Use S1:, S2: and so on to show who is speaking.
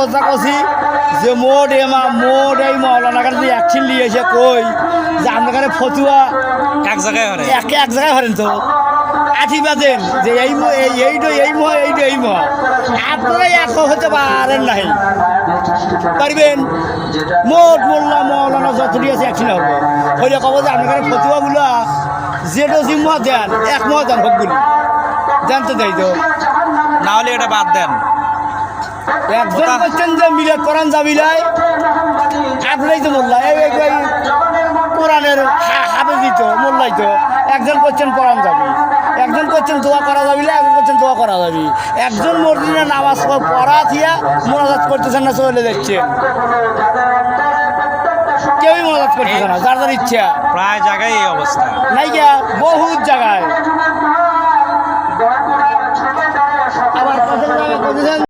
S1: কথা কছি যে মোট এই মৌলানা কাছে যে অ্যাকশন নিয়েছে কই যে আপনার ফতুয়া
S2: এক জায়গায় হরে
S1: এক জায়গায় হরেন তো আঠি বাজেন যে এই মহা আপনারা এক হতে পারেন নাই পারবেন মোট মোল্লা মৌলানা যতটি আছে অ্যাকশন হবে হইলে কব যে আপনার ফতুয়াগুলো যেটা জিম্মা দেন এক মহা দেন হোকগুলি জানতে দেয় তো
S2: না হলে এটা বাদ দেন
S1: একজন বলছেন যে মিলাদ কোরআন যাবিলাই আপনারাই তো মোল্লা এই কোরআনের হাফেজ দিত মোল্লাই তো একজন করছেন কোরআন যাবি একজন করছেন দোয়া করা যাবি একজন করছেন দোয়া করা যাবি একজন মসজিদে নামাজ পড়া দিয়া মোনাজাত করতেছেন না চলে যাচ্ছেন কেউই মোনাজাত করতেছে না যার যার ইচ্ছা
S2: প্রায় জায়গায় এই অবস্থা
S1: নাই গিয়া বহুত জায়গায়